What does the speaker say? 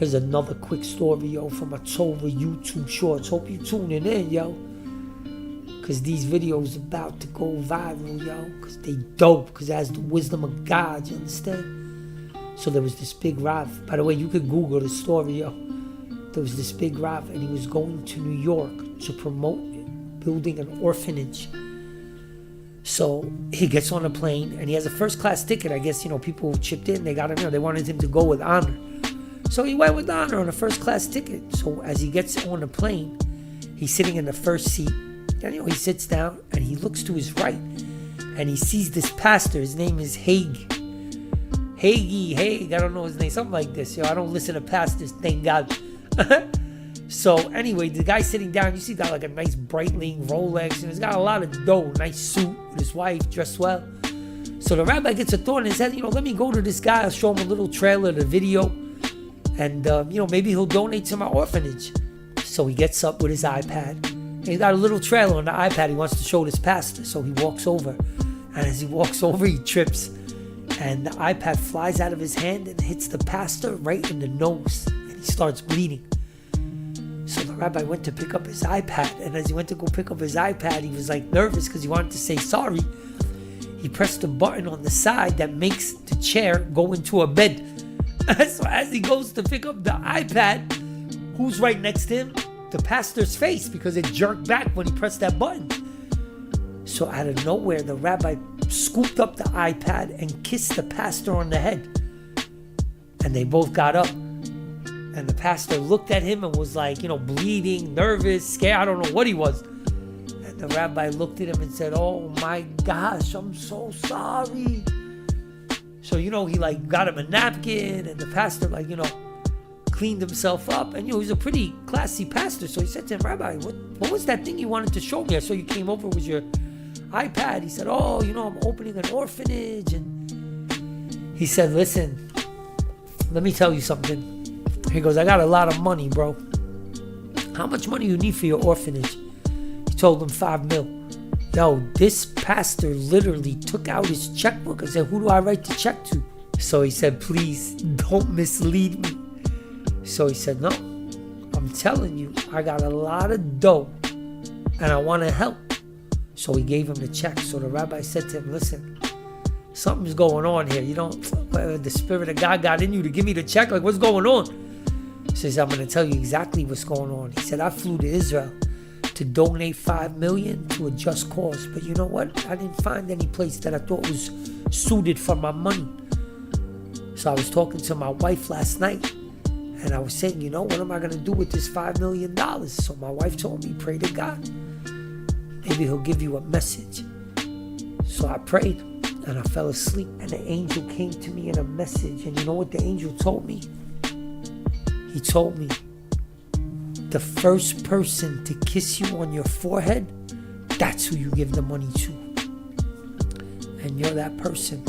Here's another quick story, yo, from a Torah YouTube Shorts. Hope you tuning in, yo. Because these videos about to go viral, yo. Because they dope. Because it has the wisdom of God, you understand? So there was this big Rav. By the way, you could Google the story, yo. There was this big Rav, and he was going to New York to promote building an orphanage. So he gets on a plane, and he has a first-class ticket. I guess, people chipped in. They got him, they wanted him to go with honor. So he went with honor on a first-class ticket. So as he gets on the plane, he's sitting in the first seat. And, he sits down, and he looks to his right, and he sees this pastor. His name is Haig. I don't know his name, something like this. I don't listen to pastors, thank God. So anyway, the guy sitting down, you see, got like a nice Breitling Rolex, and he's got a lot of dough, nice suit with his wife, dressed well. So the rabbi gets a thought in his head, let me go to this guy, I'll show him a little trailer, the video, and maybe he'll donate to my orphanage. So he gets up with his iPad. He's got a little trailer on the iPad he wants to show this pastor. So he walks over. And as he walks over, he trips. And the iPad flies out of his hand and hits the pastor right in the nose. And he starts bleeding. So the rabbi went to pick up his iPad. And as he went to go pick up his iPad, he was like nervous because he wanted to say sorry. He pressed the button on the side that makes the chair go into a bed. So as he goes to pick up the iPad, who's right next to him? The pastor's face, because it jerked back when he pressed that button. So out of nowhere, the rabbi scooped up the iPad and kissed the pastor on the head. And they both got up. And the pastor looked at him and was like, bleeding, nervous, scared. I don't know what he was. And the rabbi looked at him and said, "Oh my gosh, I'm so sorry." So, he got him a napkin, and the pastor, cleaned himself up. And, he's a pretty classy pastor. So he said to him, "Rabbi, what was that thing you wanted to show me? I saw you came over with your iPad." He said, "Oh, I'm opening an orphanage." And he said, "Listen, let me tell you something." He goes, "I got a lot of money, bro. How much money you need for your orphanage?" He told him $5 million. Yo, this pastor literally took out his checkbook and said, "Who do I write the check to?" So he said, "Please don't mislead me." So he said, "No, I'm telling you, I got a lot of dough and I want to help." So he gave him the check. So the rabbi said to him, "Listen, something's going on here. The Spirit of God got in you to give me the check. What's going on?" He says, "I'm going to tell you exactly what's going on." He said, "I flew to Israel to donate $5 million to a just cause. But you know what? I didn't find any place that I thought was suited for my money. So I was talking to my wife last night. And I was saying, what am I going to do with this $5 million? So my wife told me, pray to God. Maybe he'll give you a message. So I prayed and I fell asleep. And the angel came to me in a message. And you know what the angel told me? He told me, the first person to kiss you on your forehead, that's who you give the money to. And you're that person.